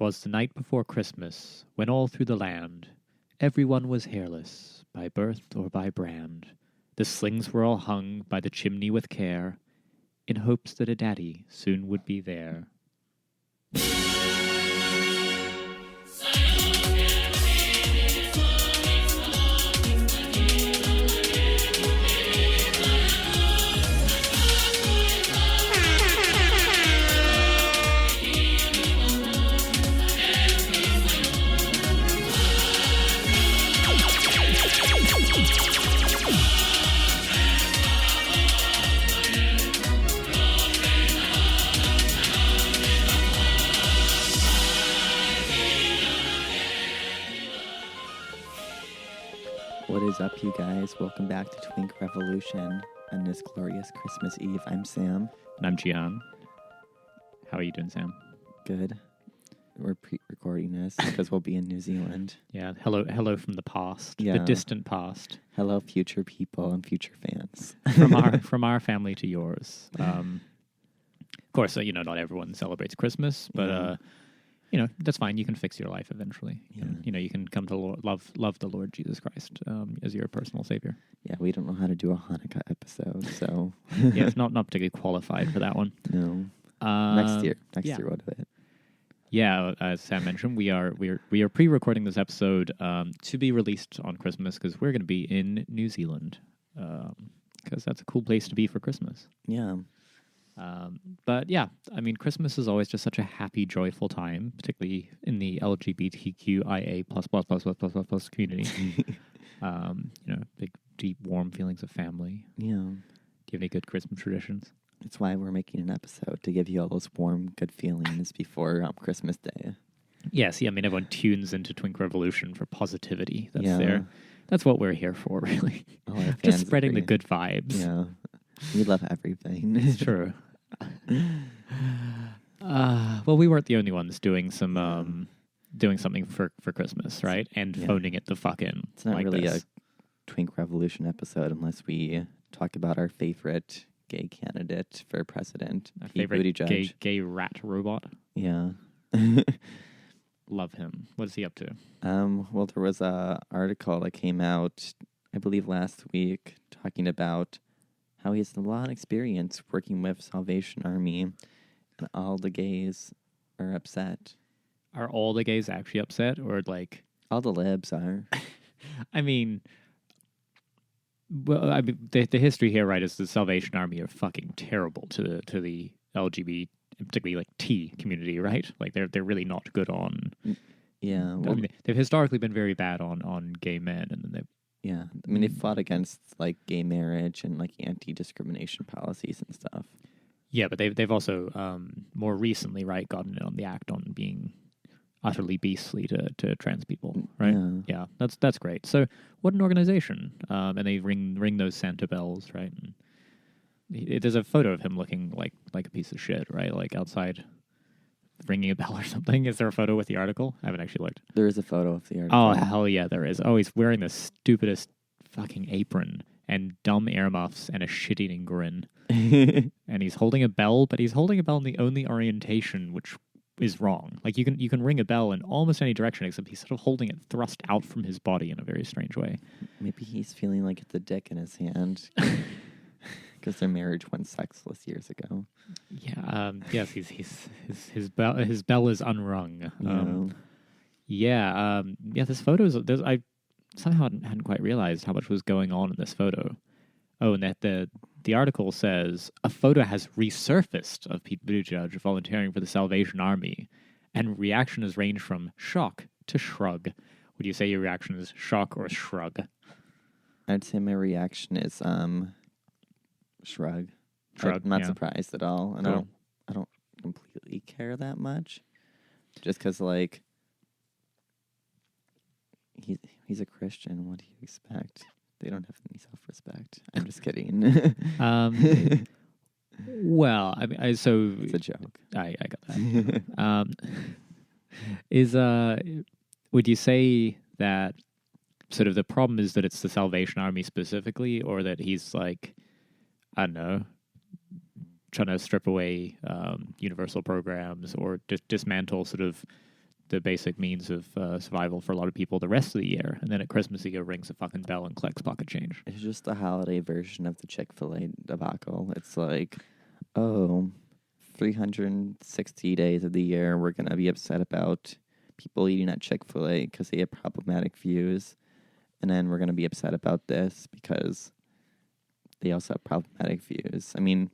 'Twas the night before Christmas, when all through the land everyone was hairless, by birth or by brand. The slings were all hung by the chimney with care, in hopes that a daddy soon would be there. What is up, you guys? Welcome back to Twink Revolution on this glorious Christmas Eve. I'm Sam. And I'm Gian. How are you doing, Sam? Good. We're pre-recording this because we'll be in New Zealand. Yeah, hello from the past, Yeah. the distant past. Hello, future people and future fans. From our family to yours. Of course, not everyone celebrates Christmas, but that's fine. You can fix your life eventually. Yeah. You can come to love the Lord Jesus Christ as your personal savior. Yeah, we don't know how to do a Hanukkah episode, so Yeah, it's not particularly qualified for that one. no. Next year we'll do it. Yeah, as Sam mentioned, we are pre-recording this episode to be released on Christmas because we're going to be in New Zealand because that's a cool place to be for Christmas. Yeah. But yeah, I mean, Christmas is always just such a happy, joyful time, particularly in the LGBTQIA plus community. Big, deep, warm feelings of family. Yeah. Do you have any good Christmas traditions? That's why we're making an episode, to give you all those warm, good feelings before Christmas Day. Yes, yeah, I mean, everyone tunes into Twink Revolution for positivity. Yeah. That's what we're here for, really. All our fans Just spreading agree. the good vibes. Yeah. We love everything. It's true. Well, we weren't the only ones doing something for Christmas, right? And phoning it the fuck in. It's not like really this. a Twink Revolution episode unless we talk about our favorite gay candidate for president, Our Pete favorite Buttigieg. gay rat robot. Yeah. Love him. What is he up to? Well, there was a article that came out, I believe, last week, talking about how he has a lot of experience working with Salvation Army, and all the gays are upset. Are all the gays actually upset, or like? All the libs are. I mean, well, the history here, right, is the Salvation Army are fucking terrible to the LGBT, particularly like T community, right? Like they're really not good on. Yeah. Well, I mean, they've historically been very bad on gay men, and then they. Yeah, I mean, they fought against like gay marriage and like anti-discrimination policies and stuff. Yeah, but they've also more recently, right, gotten in on the act on being utterly beastly to trans people, right? Yeah, that's great. So, what an organization! And they ring those Santa bells, right? And there's a photo of him looking like a piece of shit, right? Like outside, ringing a bell or something. Is there a photo with the article? I haven't actually looked. There is a photo of the article. Oh hell yeah, there is. Oh, he's wearing the stupidest fucking apron and dumb earmuffs and a shit-eating grin. And he's holding a bell, but he's holding a bell in the only orientation which is wrong. Like you can ring a bell in almost any direction, except he's sort of holding it thrust out from his body in a very strange way. Maybe he's feeling like it's a dick in his hand because their marriage went sexless years ago. Yeah. Yes. His bell is unrung. Yeah. This photo is. I somehow hadn't quite realized how much was going on in this photo. Oh, and that the article says a photo has resurfaced of Pete Buttigieg volunteering for the Salvation Army, and reaction has ranged from shock to shrug. Would you say your reaction is shock or shrug? I'd say my reaction is shrug. Shrug. I'm not surprised at all, and Cool. I don't completely care that much, just because like he's a Christian. What do you expect? They don't have any self-respect. I'm just kidding. Well, I mean, so It's a joke. I got that. Would you say that sort of the problem is that it's the Salvation Army specifically, or that he's like, I don't know, trying to strip away universal programs or dismantle sort of the basic means of survival for a lot of people the rest of the year. And then at Christmas, he rings a fucking bell and collects pocket change. It's just the holiday version of the Chick-fil-A debacle. It's like, oh, 360 days of the year, we're going to be upset about people eating at Chick-fil-A because they have problematic views. And then we're going to be upset about this because they also have problematic views. I mean,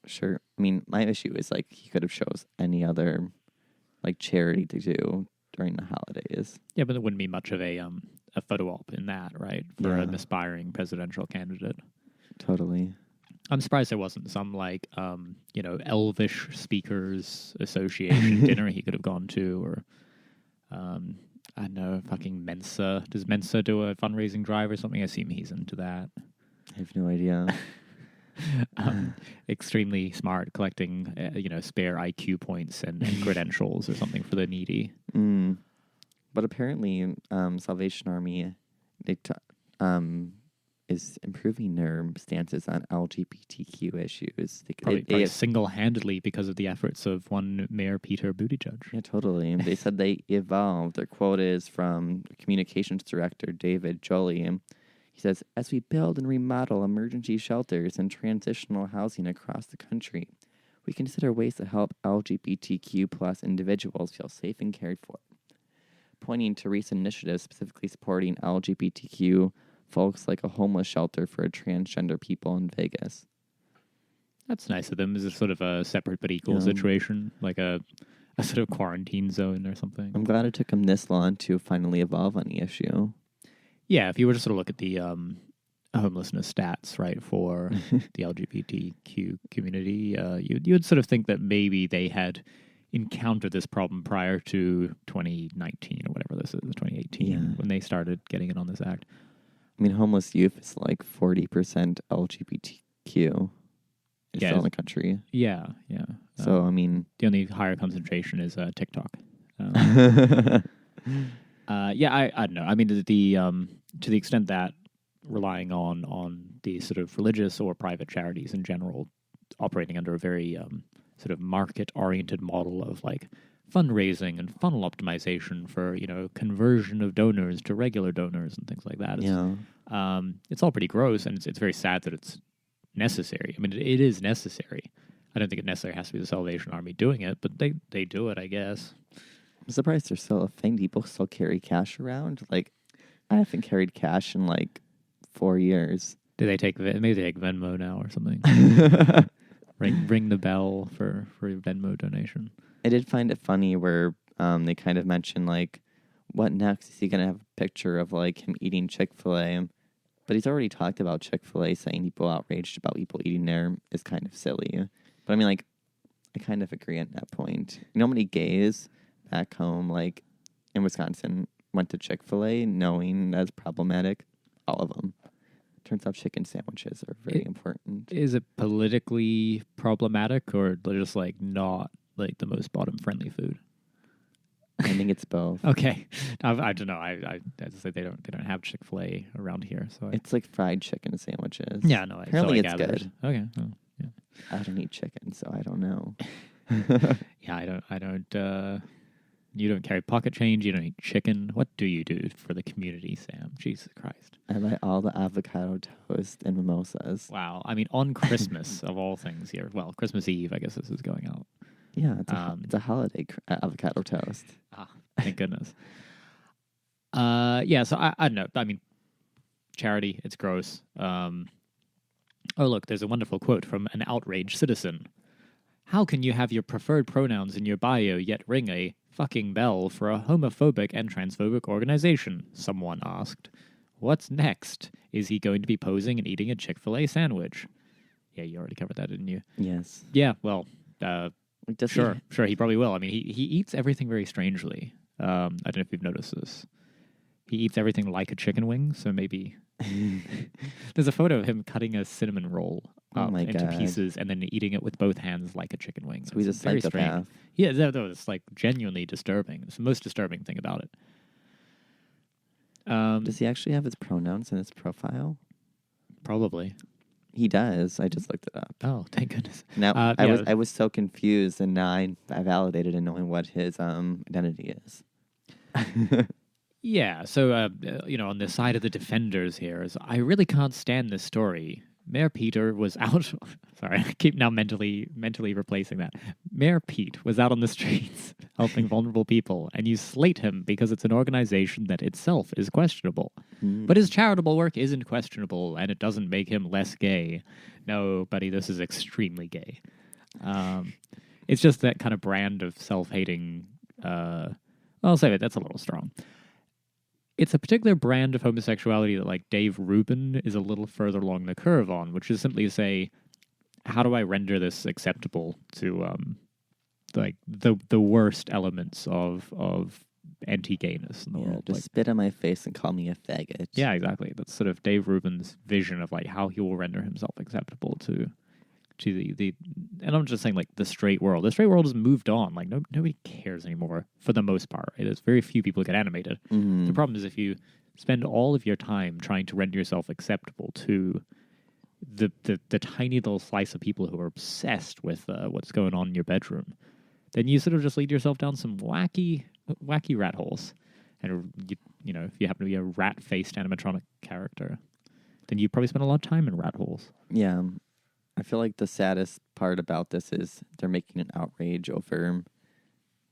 sure. I mean, my issue is, like, he could have chose any other, like, charity to do during the holidays. Yeah, but there wouldn't be much of a photo op in that, right? For an aspiring presidential candidate. Totally. I'm surprised there wasn't some, like, Elvish Speakers Association dinner he could have gone to, or, I don't know, fucking Mensa. Does Mensa do a fundraising drive or something? I assume he's into that. I have no idea. Extremely smart, collecting, spare IQ points and credentials or something for the needy. But apparently, Salvation Army is improving their stances on LGBTQ issues. Probably single-handedly because of the efforts of one Mayor Peter Buttigieg. Yeah, totally. They said they evolved. Their quote is from Communications Director David Jolie. He says, "As we build and remodel emergency shelters and transitional housing across the country, we consider ways to help LGBTQ plus individuals feel safe and cared for." Pointing to recent initiatives specifically supporting LGBTQ folks, like a homeless shelter for transgender people in Vegas. That's nice of them. Is it sort of a separate but equal situation? Like a sort of quarantine zone or something? I'm glad it took them this long to finally evolve on the issue. Yeah, if you were to sort of look at the homelessness stats, right, for the LGBTQ community, you would sort of think that maybe they had encountered this problem prior to 2019 or whatever this is, 2018, when they started getting in on this act. I mean, homeless youth is like 40% LGBTQ still in the country. Yeah. So, I mean... The only higher concentration is TikTok. I don't know. I mean, to the extent that relying on the sort of religious or private charities in general operating under a very sort of market-oriented model of, like, fundraising and funnel optimization for, conversion of donors to regular donors and things like that. It's all pretty gross, and it's very sad that it's necessary. I mean, it is necessary. I don't think it necessarily has to be the Salvation Army doing it, but they do it, I guess. I'm surprised there's still a thing. People still carry cash around. Like, I haven't carried cash in, like, 4 years. Maybe they take Venmo now or something. Ring the bell for a Venmo donation. I did find it funny where they kind of mentioned, like, what next? Is he going to have a picture of, like, him eating Chick-fil-A? But he's already talked about Chick-fil-A, saying people outraged about people eating there is kind of silly. But I mean, like, I kind of agree at that point. You know how many gays back home, like, in Wisconsin, went to Chick-fil-A knowing that's problematic? All of them. Turns out chicken sandwiches are very important. Is it politically problematic, or just, like, not, like, the most bottom-friendly food? I think it's both. Okay, I don't know. I just say they don't have Chick-fil-A around here, so it's like fried chicken sandwiches. Yeah, no. Apparently, it's good. Okay, well, yeah. I don't eat chicken, so I don't know. Yeah, I don't. You don't carry pocket change. You don't eat chicken. What do you do for the community, Sam? Jesus Christ! I buy all the avocado toast and mimosas. Wow. I mean, on Christmas of all things here. Well, Christmas Eve, I guess this is going out. Yeah, it's a holiday avocado toast. Thank goodness. Yeah, so I don't know. I mean, charity, it's gross. Oh, look, there's a wonderful quote from an outraged citizen. "How can you have your preferred pronouns in your bio yet ring a fucking bell for a homophobic and transphobic organization?" someone asked. "What's next? Is he going to be posing and eating a Chick-fil-A sandwich?" Yeah, you already covered that, didn't you? Yes. Yeah, well... Sure, he probably will. I mean, he eats everything very strangely. I don't know if you've noticed this. He eats everything like a chicken wing, so maybe... There's a photo of him cutting a cinnamon roll up into pieces and then eating it with both hands like a chicken wing. So he's a psychopath. Yeah, it's like genuinely disturbing. It's the most disturbing thing about it. Does he actually have his pronouns in his profile? Probably. He does. I just looked it up. Oh, thank goodness. Now yeah. I was so confused, and now I validated in knowing what his identity is. Yeah, so, on the side of the defenders here is I really can't stand this story. Mayor Peter was out... Sorry, I keep now mentally replacing that. Mayor Pete was out on the streets helping vulnerable people, and you slate him because it's an organization that itself is questionable. But his charitable work isn't questionable, and it doesn't make him less gay. No, buddy, this is extremely gay. It's just that kind of brand of self-hating... I'll say that's a little strong. It's a particular brand of homosexuality that, like, Dave Rubin is a little further along the curve on, which is simply to say, how do I render this acceptable to, like, the worst elements of anti-gayness in the world? Just spit on my face and call me a faggot. Yeah, exactly. That's sort of Dave Rubin's vision of, like, how he will render himself acceptable to the and I'm just saying, like, the straight world. The straight world has moved on. Like, nobody cares anymore for the most part. Right? There's very few people who get animated. Mm-hmm. The problem is if you spend all of your time trying to render yourself acceptable to the tiny little slice of people who are obsessed with what's going on in your bedroom, then you sort of just lead yourself down some wacky rat holes. And if you happen to be a rat-faced animatronic character, then you probably spend a lot of time in rat holes. Yeah. I feel like the saddest part about this is they're making an outrage over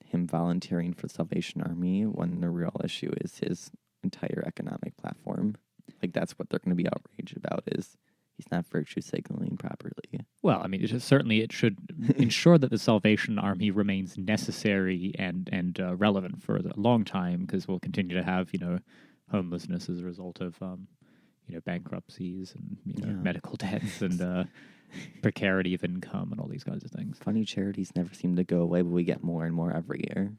him volunteering for the Salvation Army when the real issue is his entire economic platform. Like, that's what they're going to be outraged about, is he's not virtue signaling properly. Well, I mean, it should ensure that the Salvation Army remains necessary and relevant for a long time, because we'll continue to have, homelessness as a result of, bankruptcies and, medical debts and... precarity of income and all these kinds of things. Funny, charities never seem to go away, but we get more and more every year.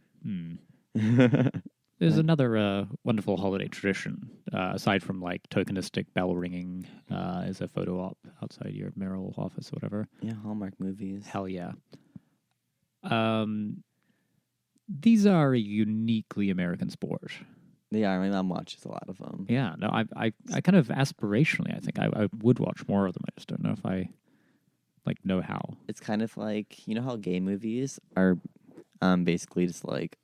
There's another wonderful holiday tradition, aside from, like, tokenistic bell ringing as a photo op outside your mayoral office or whatever. Yeah, Hallmark movies. Hell yeah. These are a uniquely American sport. They are. My mom watches a lot of them. Yeah, no, I kind of aspirationally, I think I would watch more of them. I just don't know if I... know how. It's kind of like, how gay movies are basically just, like,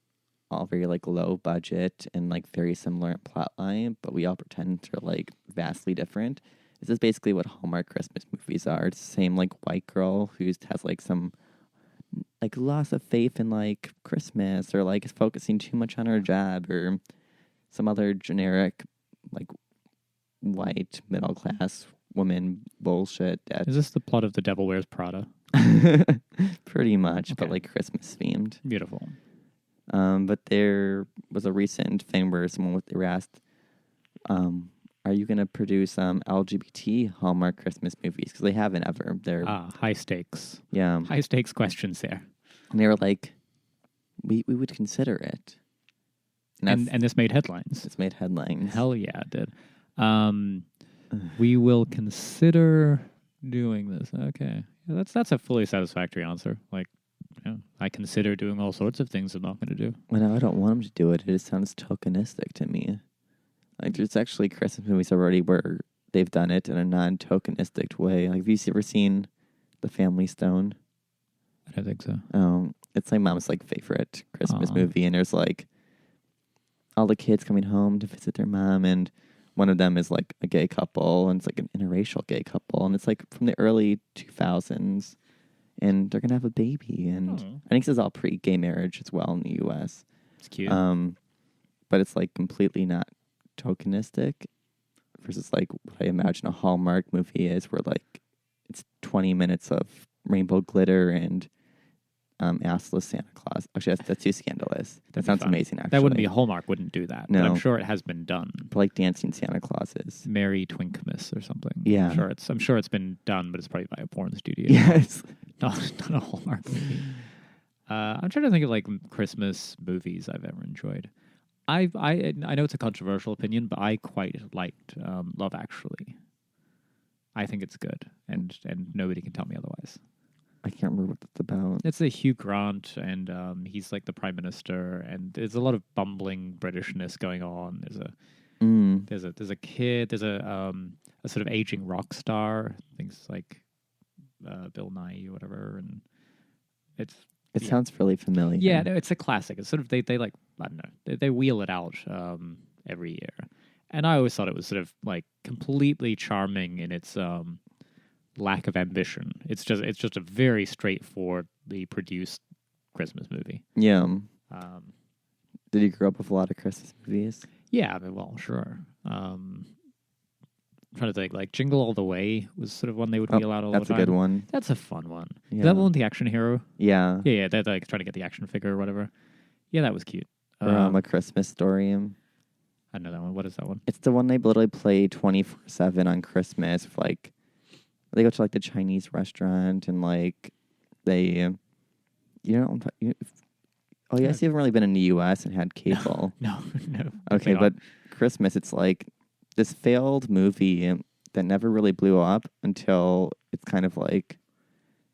all very, like, low budget and, like, very similar in plot line, but we all pretend they're, like, vastly different. This is basically what Hallmark Christmas movies are. It's the same, like, white girl who has, like, some, like, loss of faith in, like, Christmas, or, like, is focusing too much on her job, or some other generic, like, white middle-class woman bullshit. Is this the plot of The Devil Wears Prada? Pretty much, okay. But, like, Christmas themed. Beautiful. But there was a recent thing where they were asked, are you going to produce LGBT Hallmark Christmas movies? Because they haven't ever. They're high stakes. Yeah. High stakes questions there. And they were like, we would consider it. And this made headlines. It's made headlines. Hell yeah, it did. We will consider doing this. Okay. Yeah, that's a fully satisfactory answer. Like, I consider doing all sorts of things I'm not going to do. Well, I don't want them to do it. It just sounds tokenistic to me. Like, there's actually Christmas movies already where they've done it in a non-tokenistic way. Like, have you ever seen The Family Stone? I don't think so. It's my mom's, like, favorite Christmas movie, and there's, like, all the kids coming home to visit their mom, and one of them is, like, a gay couple, and it's, like, an interracial gay couple, and it's, like, from the early 2000s, and they're going to have a baby, and I think this is all pre-gay marriage as well in the U.S. It's cute. But it's, like, completely not tokenistic versus, like, what I imagine a Hallmark movie is, where, like, it's 20 minutes of rainbow glitter and assless Santa Claus. Actually, that's too scandalous. That sounds amazing, actually. That wouldn't be Hallmark, wouldn't do that. No. But I'm sure it has been done. But, like, dancing Santa Clauses. Merry Twinkmas or something. Yeah. I'm sure it's been done, but it's probably by a porn studio. Yes. Not a Hallmark movie. I'm trying to think of, like, Christmas movies I've ever enjoyed. I know it's a controversial opinion, but I quite liked Love Actually. I think it's good, and nobody can tell me otherwise. I can't remember what that's about. It's a Hugh Grant, and he's like the prime minister, and there's a lot of bumbling Britishness going on. There's a kid. There's a a sort of aging rock star, things like Bill Nye or whatever, and it sounds really familiar. Yeah, no, it's a classic. It's sort of they like, I don't know, they wheel it out every year, and I always thought it was sort of like completely charming in its lack of ambition. It's just a very straightforwardly produced Christmas movie. Yeah. Did you grow up with a lot of Christmas movies? Yeah, I mean, well, sure. I'm trying to think, like Jingle All the Way was sort of one they would wheel out all the time. That's a good one. That's a fun one. Yeah. Is that one with the action hero? Yeah. Yeah, they're like trying to get the action figure or whatever. Yeah, that was cute. Or A Christmas Story. I know that one. What is that one? It's the one they literally play 24/7 on Christmas. Like, they go to like the Chinese restaurant and like they, oh, yes, you haven't really been in the U.S. and had cable. No. Okay, but Christmas, it's like this failed movie that never really blew up until it's kind of like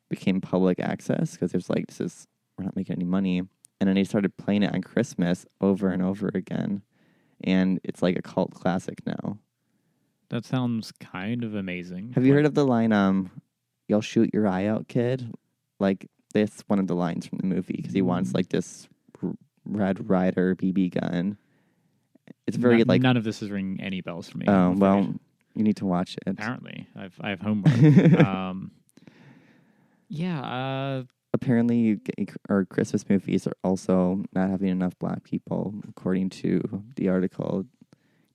became public access because there's like, we're not making any money. And then they started playing it on Christmas over and over again. And it's like a cult classic now. That sounds kind of amazing. Have you heard of the line, "You'll shoot your eye out, kid"? Like, that's one of the lines from the movie because he wants like this Red Ryder BB gun. It's very like none of this is ringing any bells for me. Oh well, you need to watch it. Apparently, I have homework. Apparently, our Christmas movies are also not having enough Black people, according to the article.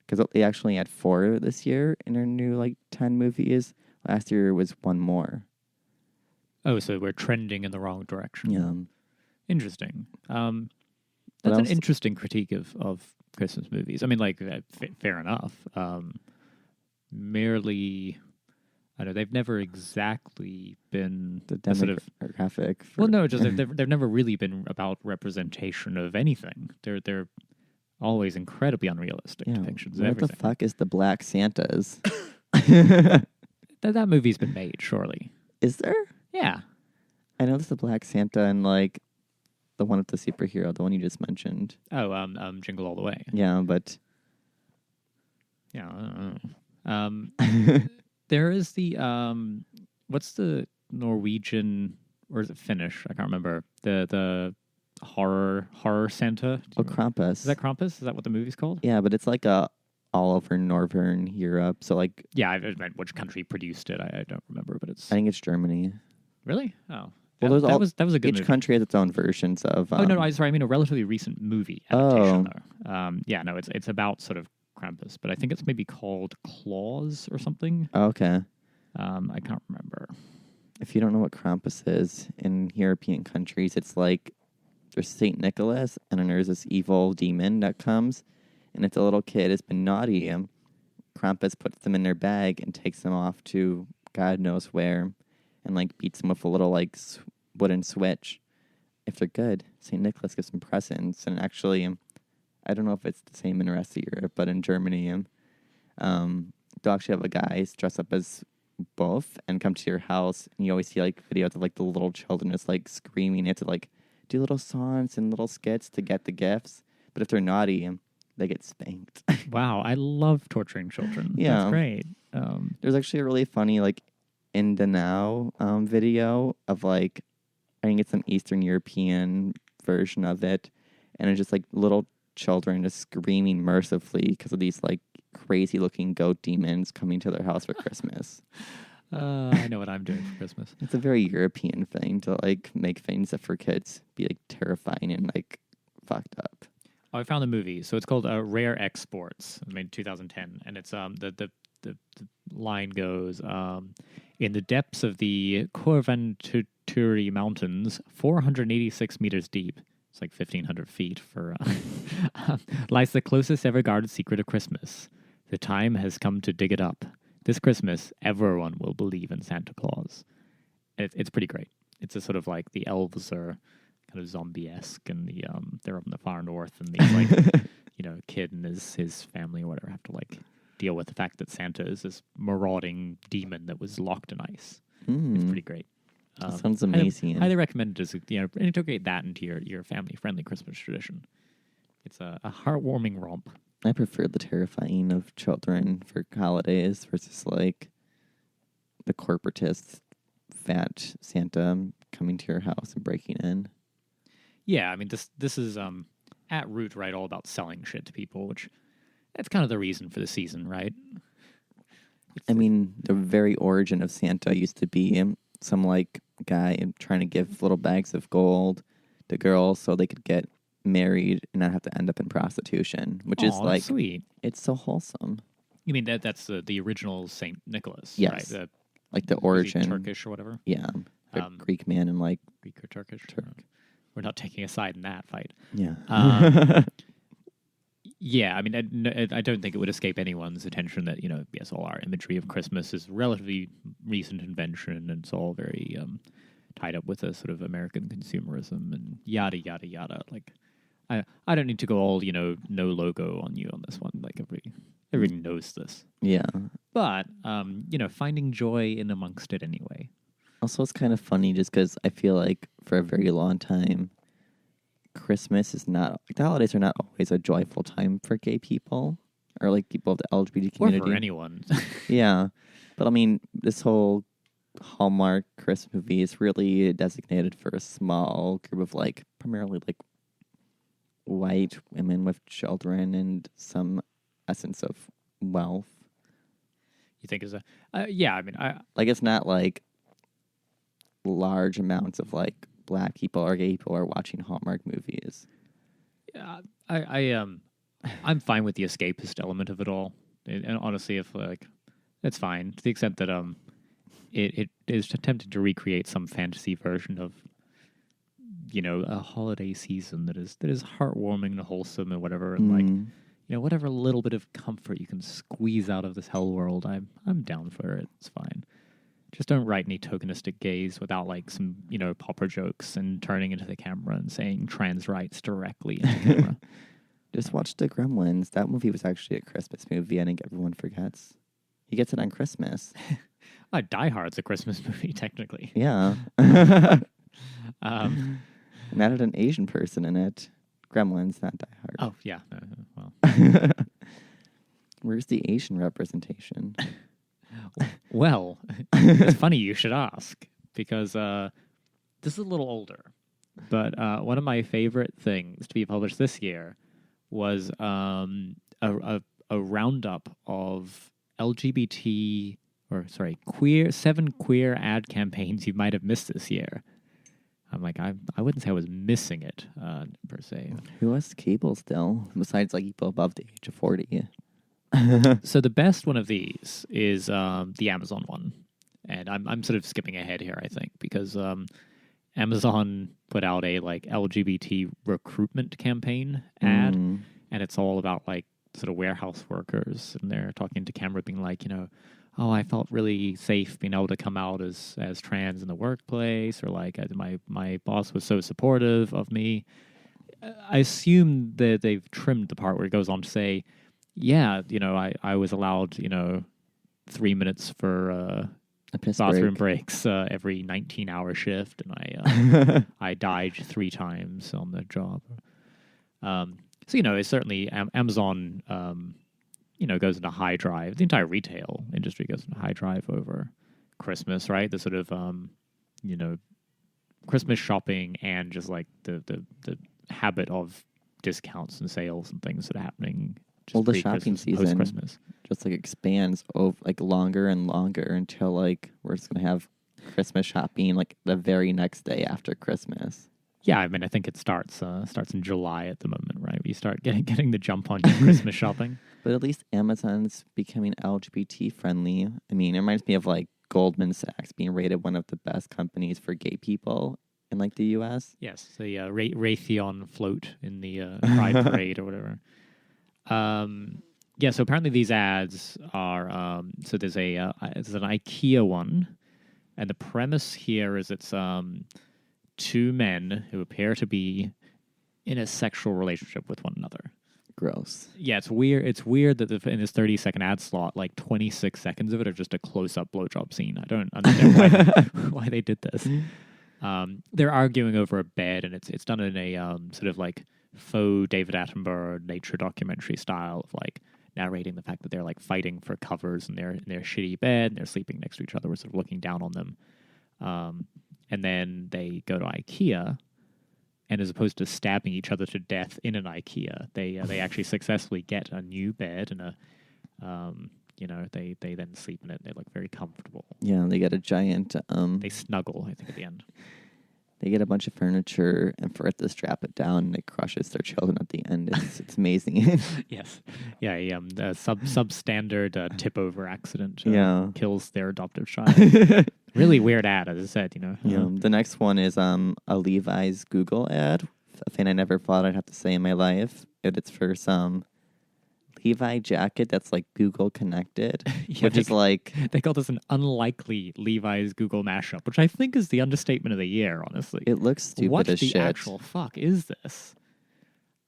Because they actually had 4 this year in their new like 10 movies. Last year was 1 more. Oh, so we're trending in the wrong direction. Yeah. Interesting. That's an interesting critique of Christmas movies. I mean, like, fair enough. Merely, I know they've never exactly been the demographic. Well, no, just they've never really been about representation of anything. They're always incredibly unrealistic depictions of everything. What the fuck is the Black Santas? That movie's been made, surely. Is there? Yeah. I know there's the Black Santa and like the one with the superhero, the one you just mentioned. Oh, Jingle All the Way. Yeah, but yeah, I don't know. There is the what's the Norwegian, or is it Finnish? I can't remember. The horror Santa. Krampus. Is that Krampus? Is that what the movie's called? Yeah, but it's like all over Northern Europe. So like, yeah, I meant which country produced it. I don't remember, but I think it's Germany. Really? Oh. Well, that was a good movie. Each country has its own versions of. Oh no, sorry. I mean a relatively recent movie adaptation. Though. Yeah, no, it's about sort of Krampus, but I think it's maybe called Claus or something. Okay. I can't remember. If you don't know what Krampus is in European countries, it's like there's Saint Nicholas, and then there's this evil demon that comes, and if the little kid has been naughty, Krampus puts them in their bag and takes them off to God knows where, and like beats them with a little like wooden switch. If they're good, Saint Nicholas gives them presents, and actually, I don't know if it's the same in the rest of Europe, but in Germany, they'll actually have a guy dress up as both and come to your house, and you always see like videos of like the little children just like screaming. They have to like do little songs and little skits to get the gifts, but if they're naughty, they get spanked. Wow, I love torturing children. Yeah, that's great. There's actually a really funny like in the now video of like, I think it's an Eastern European version of it, and it's just like little children just screaming mercifully because of these like crazy looking goat demons coming to their house for Christmas. I know what I'm doing for Christmas. It's a very European thing to like make things that for kids be like terrifying and like fucked up. Oh, I found the movie. So it's called Rare Exports. It was made in 2010, and it's the line goes, in the depths of the Corventuri Mountains, 486 meters deep. It's like 1,500 feet for lies the closest ever guarded secret of Christmas. The time has come to dig it up. This Christmas, everyone will believe in Santa Claus. It's pretty great. It's a sort of like the elves are kind of zombie-esque, and they're up in the far north, and these like kid and his family or whatever have to like deal with the fact that Santa is this marauding demon that was locked in ice. It's pretty great. Sounds amazing. Highly recommended as integrate that into your family friendly Christmas tradition. It's a heartwarming romp. I prefer the terrifying of children for holidays versus like the corporatist fat Santa coming to your house and breaking in. Yeah, I mean this is at root, right, all about selling shit to people, which that's kind of the reason for the season, right? I mean, the very origin of Santa used to be some like guy trying to give little bags of gold to girls so they could get married and not have to end up in prostitution, which is like sweet. It's so wholesome. You mean that's the original Saint Nicholas, yes, right? Like the origin, Turkish or whatever. Yeah, the Greek man and like Greek or Turkish. We're not taking a side in that fight. Yeah. Yeah, I mean, I don't think it would escape anyone's attention that, yes, all our imagery of Christmas is relatively recent invention, and it's all very tied up with a sort of American consumerism and yada, yada, yada. Like, I don't need to go all, no logo on you on this one. Like, everybody knows this. Yeah. But, finding joy in amongst it anyway. Also, it's kind of funny just because I feel like for a very long time, Christmas is not, like, the holidays are not always a joyful time for gay people or like people of the LGBT community. Or for anyone. Yeah. But I mean, this whole Hallmark Christmas movie is really designated for a small group of like primarily like white women with children and some essence of wealth. You think is yeah, I mean, like it's not like large amounts of like black people or gay people are watching Hallmark movies. Yeah, I'm fine with the escapist element of it all, and honestly, if like it's fine to the extent that it is attempting to recreate some fantasy version of a holiday season that is heartwarming and wholesome and whatever, and like whatever little bit of comfort you can squeeze out of this hell world, I'm down for it. It's fine. Just don't write any tokenistic gays without like some popper jokes and turning into the camera and saying trans rights directly into the camera. Just watch The Gremlins. That movie was actually a Christmas movie. I think everyone forgets. He gets it on Christmas. Die Hard's a Christmas movie, technically. Yeah. And that had an Asian person in it. Gremlins, not Die Hard. Oh, yeah. Well. Where's the Asian representation? Well, it's funny you should ask, because this is a little older, but one of my favorite things to be published this year was a roundup of LGBT, seven queer ad campaigns you might have missed this year. I'm like, I wouldn't say I was missing it, per se. Who has cable still, besides like people above the age of 40? So the best one of these is the Amazon one. And I'm sort of skipping ahead here, I think, because Amazon put out a like LGBT recruitment campaign ad, and it's all about like sort of warehouse workers, and they're talking to camera being like, oh, I felt really safe being able to come out as trans in the workplace, or like my boss was so supportive of me. I assume that they've trimmed the part where it goes on to say, yeah, I was allowed, 3 minutes for bathroom breaks every 19-hour shift, and I died 3 times on the job. So it's certainly Amazon. Goes into high drive. The entire retail industry goes into high drive over Christmas, right? The sort of Christmas shopping and just like the habit of discounts and sales and things that are happening. Just the shopping season post-Christmas just like expands over like longer and longer until like we're just gonna have Christmas shopping like the very next day after Christmas. Yeah, I mean, I think it starts in July at the moment, right? You start getting the jump on your Christmas shopping. But at least Amazon's becoming LGBT friendly. I mean, it reminds me of like Goldman Sachs being rated one of the best companies for gay people in like the U.S. Yes, the Raytheon float in the Pride Parade or whatever. Yeah, so apparently these ads are so there's an IKEA one, and the premise here is it's 2 men who appear to be in a sexual relationship with one another. Gross. Yeah, it's weird. It's weird that in this 30-second ad slot, like 26 seconds of it are just a close-up blowjob scene. I don't understand why they did this. They're arguing over a bed, and it's done in a sort of like faux David Attenborough nature documentary style of like narrating the fact that they're like fighting for covers in their shitty bed and they're sleeping next to each other. We're sort of looking down on them. And then they go to IKEA, and as opposed to stabbing each other to death in an IKEA, they actually successfully get a new bed and they then sleep in it. They look very comfortable. Yeah, they get a giant. They snuggle, I think, at the end. They get a bunch of furniture and forget to strap it down, and it crushes their children at the end. It's amazing. Yes. Yeah, the substandard tip-over accident kills their adoptive child. Really weird ad, as I said, Yeah. The next one is a Levi's Google ad, a thing I never thought I'd have to say in my life. It's for some Levi jacket that's like Google connected, which is like... They call this an unlikely Levi's Google mashup, which I think is the understatement of the year, honestly. It looks stupid what as shit. What the actual fuck is this?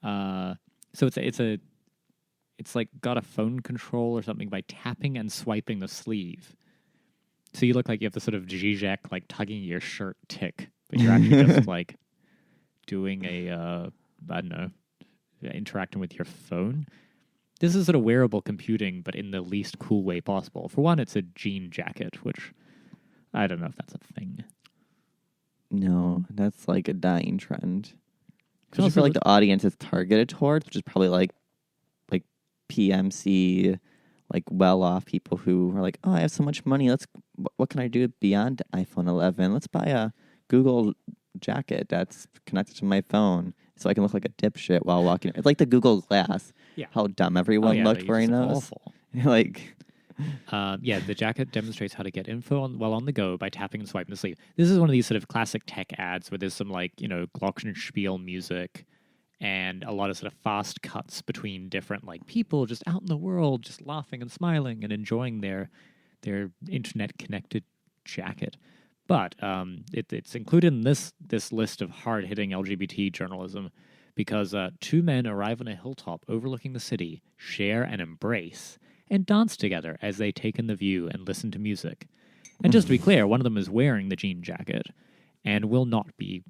So it's like got a phone control or something by tapping and swiping the sleeve. So you look like you have the sort of Zizek, like tugging your shirt tick, but you're actually just like doing I don't know, interacting with your phone. This is sort of wearable computing, but in the least cool way possible. For one, it's a jean jacket, which I don't know if that's a thing. No, that's like a dying trend. Because I feel like the audience is targeted towards, which is probably like PMC, like well-off people who are like, oh, I have so much money. What can I do beyond iPhone 11? Let's buy a Google jacket that's connected to my phone, so I can look like a dipshit while walking. It's like the Google Glass. Yeah. How dumb everyone looked wearing those. Awful. Like, the jacket demonstrates how to get info while on the go by tapping and swiping the sleeve. This is one of these sort of classic tech ads where there's some glockenspiel music and a lot of sort of fast cuts between different like people just out in the world, just laughing and smiling and enjoying their internet connected jacket. But it's included in this list of hard-hitting LGBT journalism because two men arrive on a hilltop overlooking the city, share an embrace, and dance together as they take in the view and listen to music. And just to be clear, one of them is wearing the jean jacket and will not be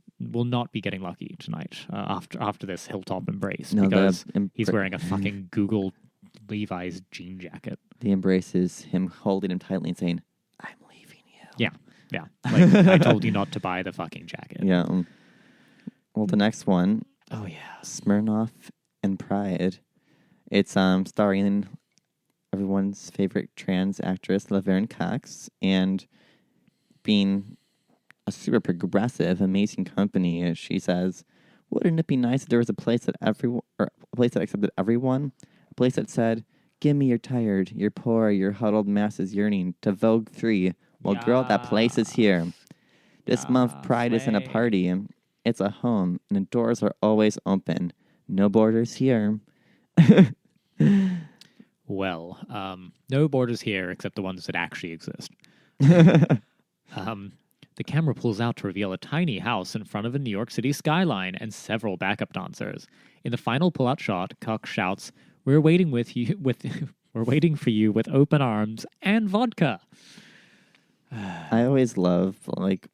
getting lucky tonight after this hilltop embrace because he's wearing a fucking Google Levi's jean jacket. The embrace is him holding him tightly and saying, "I'm leaving you." Yeah. Yeah, like I told you not to buy the fucking jacket. Yeah. Well, the next one. Oh yeah, Smirnoff and Pride. It's starring everyone's favorite trans actress, Laverne Cox, and being a super progressive, amazing company. She says, "Wouldn't it be nice if there was a place that accepted everyone, a place that said, 'Give me your tired, your poor, your huddled masses yearning to Vogue 3.' Well, girl, that place is here. This month, Pride isn't a party. It's a home, and the doors are always open. No borders here." Well, no borders here except the ones that actually exist. The camera pulls out to reveal a tiny house in front of a New York City skyline and several backup dancers. In the final pull-out shot, Cox shouts, we're waiting for you with open arms and vodka." I always love like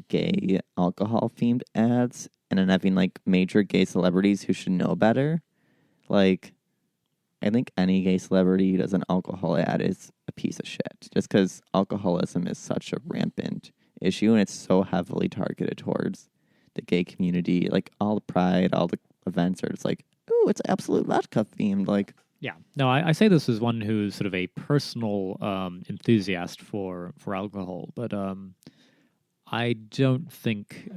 gay alcohol themed ads and then having like major gay celebrities who should know better. Like, I think any gay celebrity who does an alcohol ad is a piece of shit just because alcoholism is such a rampant issue and it's so heavily targeted towards the gay community. Like all the Pride, all the events are just like, ooh, it's absolute vodka themed. Like, yeah. No, I say this as one who's sort of a personal enthusiast for alcohol, but I don't think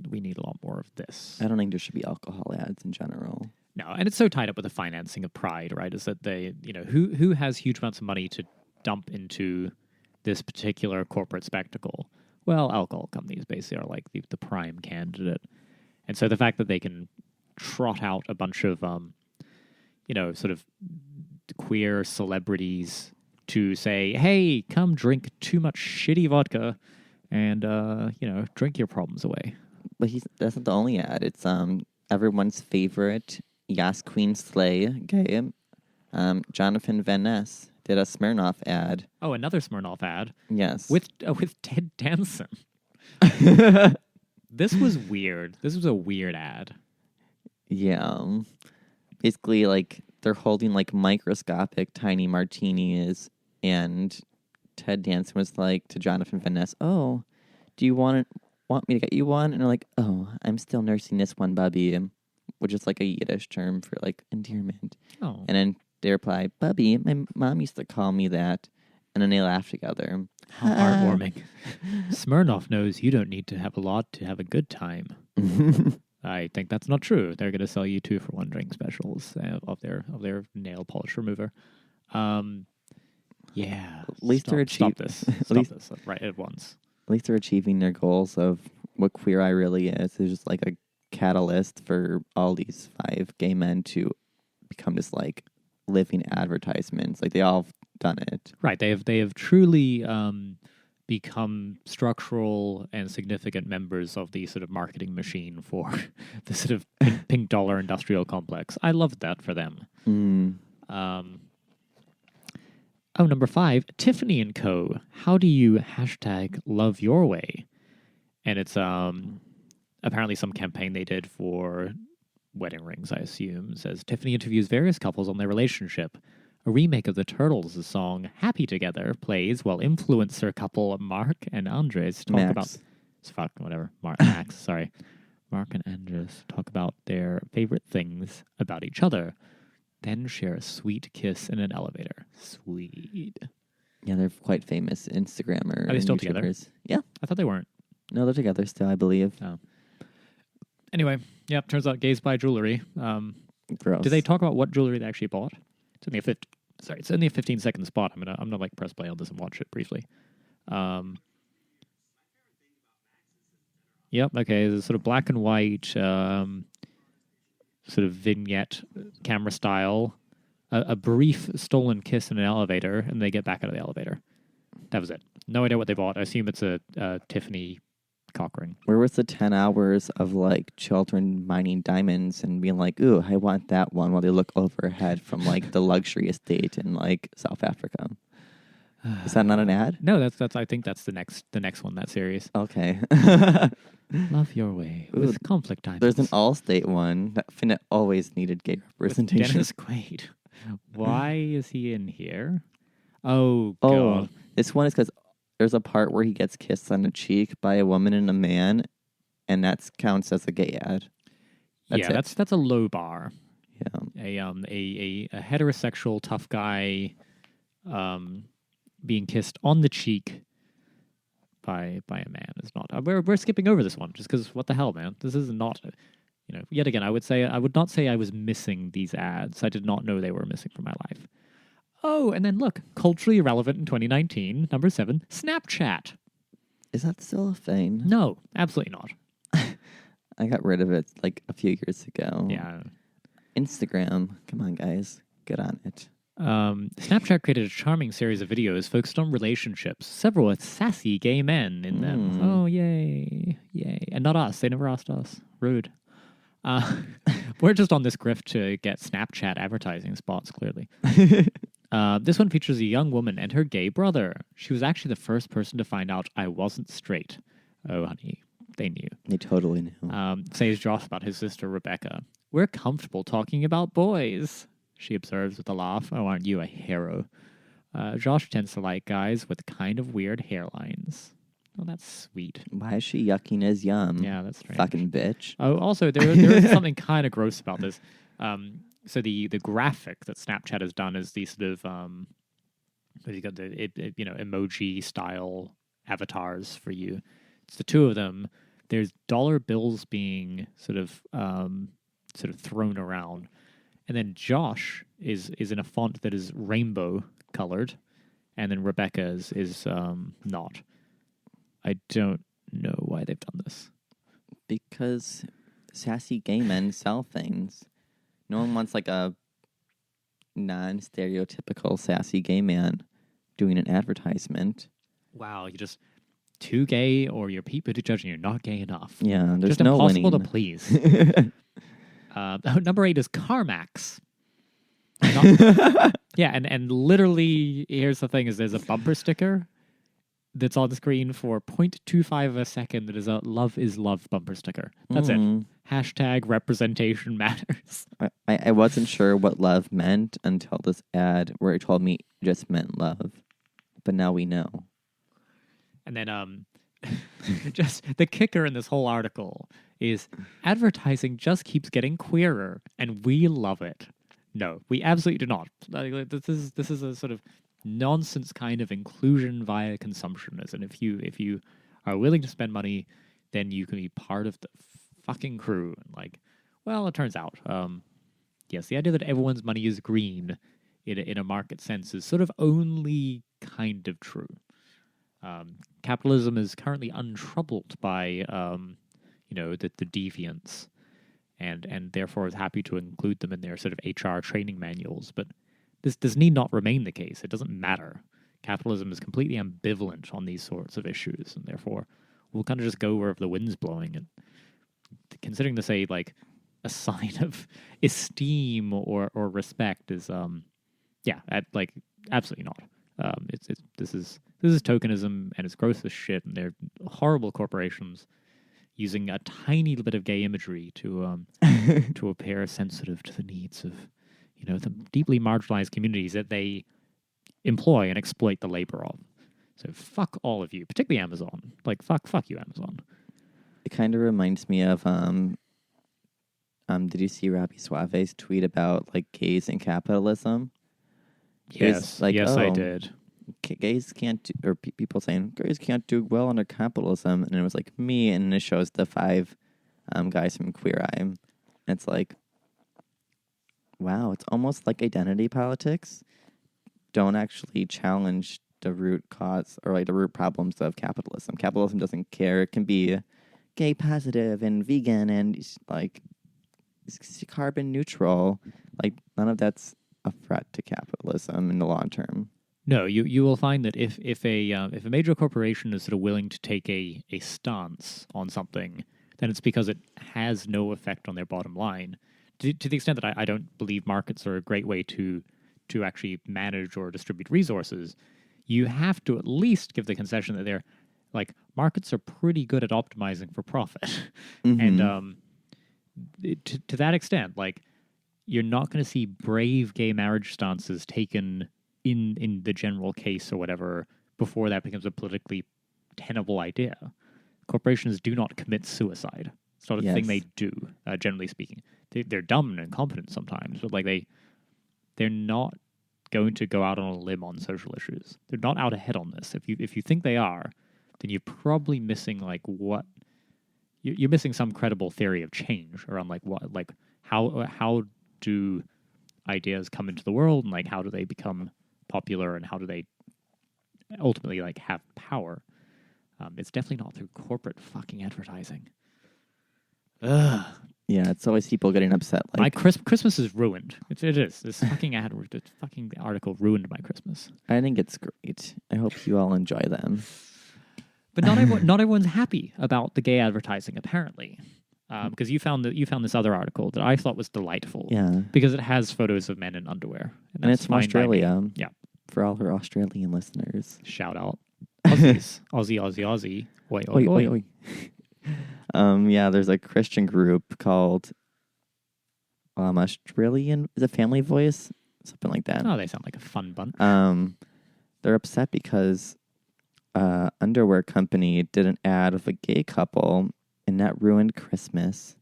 we need a lot more of this. I don't think there should be alcohol ads in general. No, and it's so tied up with the financing of Pride, right? Is that they, who has huge amounts of money to dump into this particular corporate spectacle? Well, alcohol companies basically are like the prime candidate. And so the fact that they can trot out a bunch of sort of queer celebrities to say, hey, come drink too much shitty vodka and, drink your problems away. But that's not the only ad. It's everyone's favorite Yas Queen Slay gay, Jonathan Van Ness did a Smirnoff ad. Oh, another Smirnoff ad? Yes. With Ted Danson. This was weird. This was a weird ad. Yeah. Basically, like, they're holding, like, microscopic tiny martinis, and Ted Danson was like to Jonathan Van Ness, "Oh, do you want me to get you one?" And they're like, "Oh, I'm still nursing this one, Bubby," which is like a Yiddish term for, like, endearment. Oh. And then they reply, "Bubby, my mom used to call me that." And then they laugh together. How heartwarming. Smirnoff knows you don't need to have a lot to have a good time. I think that's not true. They're going to sell you 2-for-1 drink specials of their nail polish remover. Yeah. At least they're Stop this. Stop this right at once. At least they're achieving their goals of what Queer Eye really is. It's just like a catalyst for all these 5 gay men to become just like living advertisements. Like, they all have done it. Right. They have truly become structural and significant members of the sort of marketing machine for the sort of pink dollar industrial complex. I love that for them. Number 5, Tiffany & Co. How do you #love your way? And it's apparently some campaign they did for wedding rings, I assume. It says, Tiffany interviews various couples on their relationship. A remake of the Turtles' song Happy Together plays while influencer couple Mark and Andres talk about... Max, sorry. Mark and Andres talk about their favorite things about each other. Then share a sweet kiss in an elevator. Sweet. Yeah, they're quite famous Instagrammer. Are they still YouTubers. together? Yeah. I thought they weren't. No, they're together still, I believe. Oh. Anyway, turns out gays buy jewelry. Gross. Do they talk about what jewelry they actually bought? It's only a 15-second spot. I'm gonna like press play on this and watch it briefly. Yep. Okay. There's sort of black and white, sort of vignette camera style. A brief stolen kiss in an elevator, and they get back out of the elevator. That was it. No idea what they bought. I assume it's a Tiffany cock ring. Where was the 10 hours of, like, children mining diamonds and being like, ooh, I want that one, while they look overhead from, like, the luxury estate in, like, South Africa? Is that not an ad? No, that's. I think that's the next one. That series. Okay. Love your way with conflict diamonds. There's an Allstate one that always needed gay representation. Dennis Quaid. Why is he in here? Oh God. This one is because there's a part where he gets kissed on the cheek by a woman and a man, and that counts as a gay ad. That's a low bar. Yeah. A heterosexual tough guy, being kissed on the cheek by a man is not. We're skipping over this one just because what the hell, man? This is not. Yet again, I would not say I was missing these ads. I did not know they were missing from my life. Oh, and then look, culturally relevant in 2019, number 7, Snapchat. Is that still a thing? No, absolutely not. I got rid of it like a few years ago. Yeah. Instagram. Come on, guys. Get on it. Snapchat created a charming series of videos focused on relationships, several with sassy gay men in them. Oh, yay. Yay. And not us. They never asked us. Rude. We're just on this grift to get Snapchat advertising spots, clearly. This one features a young woman and her gay brother. She was actually the first person to find out I wasn't straight. Oh, honey, they knew. They totally knew. Says Josh about his sister, Rebecca. We're comfortable talking about boys, she observes with a laugh. Oh, aren't you a hero? Josh tends to like guys with kind of weird hairlines. Oh, that's sweet. Why is she yucking his yum? Yeah, that's strange. Fucking bitch. Oh, also, there is something kind of gross about this. So the graphic that Snapchat has done is the sort of you got the emoji style avatars for you. It's the two of them. There's dollar bills being sort of thrown around, and then Josh is in a font that is rainbow colored, and then Rebecca is not. I don't know why they've done this. Because sassy gay men sell things. No one wants like a non-stereotypical sassy gay man doing an advertisement. Wow, you're just too gay, or you're people to judge and you're not gay enough. Yeah, there's just no impossible winning. to please. Number 8 is CarMax. Yeah, and literally, here's the thing: is there's a bumper sticker, that's on the screen for 0.25 of a second that is a "Love is Love" bumper sticker. That's it. Hashtag representation matters. I wasn't sure what love meant until this ad where it told me it just meant love. But now we know. And then just the kicker in this whole article is advertising just keeps getting queerer and we love it. No, we absolutely do not. This is a sort of nonsense kind of inclusion via consumptionism. If you are willing to spend money, then you can be part of the fucking crew. And like, well, it turns out, yes, the idea that everyone's money is green in a market sense is sort of only kind of true. Capitalism is currently untroubled by the deviants, and therefore is happy to include them in their sort of HR training manuals. But this need not remain the case. It doesn't matter. Capitalism is completely ambivalent on these sorts of issues, and therefore we'll kind of just go wherever the wind's blowing. And considering this a sign of esteem or respect is absolutely not. This is tokenism, and it's gross as shit, and they're horrible corporations using a tiny bit of gay imagery to appear sensitive to the needs of the deeply marginalized communities that they employ and exploit the labor of. So fuck all of you, particularly Amazon. Like fuck you, Amazon. It kind of reminds me of did you see Robbie Suave's tweet about like gays and capitalism? Yes, I did. Gays can't or people saying gays can't do well under capitalism, and it was like me, and it shows the 5 guys from Queer Eye, and it's like, wow, it's almost like identity politics don't actually challenge the root cause or like the root problems of capitalism. Capitalism doesn't care. It can be gay positive and vegan and like carbon neutral. Like none of that's a threat to capitalism in the long term. No, you will find that if a major corporation is sort of willing to take a stance on something, then it's because it has no effect on their bottom line. To the extent that I don't believe markets are a great way to actually manage or distribute resources, you have to at least give the concession that they're like markets are pretty good at optimizing for profit, and to that extent, like you're not going to see brave gay marriage stances taken in the general case or whatever before that becomes a politically tenable idea. Corporations do not commit suicide. It's not a thing they do, generally speaking. They're dumb and incompetent sometimes, but like they're not going to go out on a limb on social issues. They're not out ahead on this. If you think they are, then you're probably missing like what you're missing some credible theory of change around like what like how do ideas come into the world, and like how do they become popular, and how do they ultimately like have power. It's definitely not through corporate fucking advertising. Ugh. Yeah, it's always people getting upset. Like my Christmas is ruined. It is. This fucking this fucking article ruined my Christmas. I think it's great. I hope you all enjoy them. But not everyone's happy about the gay advertising, apparently. Because you found this other article that I thought was delightful. Yeah. Because it has photos of men in underwear. And it's from Australia. Yeah. For all our Australian listeners. Shout out. Aussies. Aussie. Oi. Yeah, there's a Christian group called Australian, is it Family Voice? Something like that. Oh, they sound like a fun bunch. They're upset because underwear company did an ad of a gay couple, and that ruined Christmas.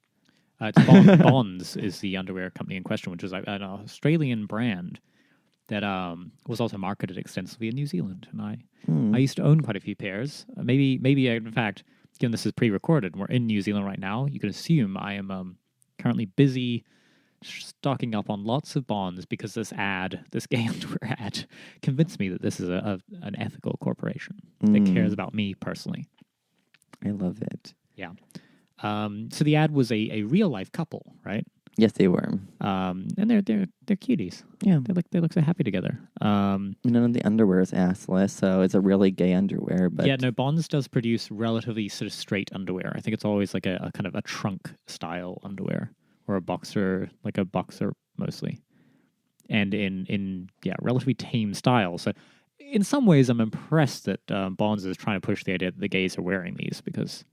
It's Bonds is the underwear company in question, which is an Australian brand that was also marketed extensively in New Zealand. And I used to own quite a few pairs. Maybe in fact, given this is pre-recorded, we're in New Zealand right now, you can assume I am currently busy stocking up on lots of Bonds because this gay underwear ad, convinced me that this is an ethical corporation that cares about me personally. I love it. Yeah. So the ad was a real life couple, right? Yes, they were. And they're cuties. Yeah, they look so happy together. None of the underwear is assless, so it's a really gay underwear. But yeah, no, Bonds does produce relatively sort of straight underwear. I think it's always like a kind of a trunk style underwear or a boxer mostly, and in relatively tame style. So in some ways, I'm impressed that Bonds is trying to push the idea that the gays are wearing these, because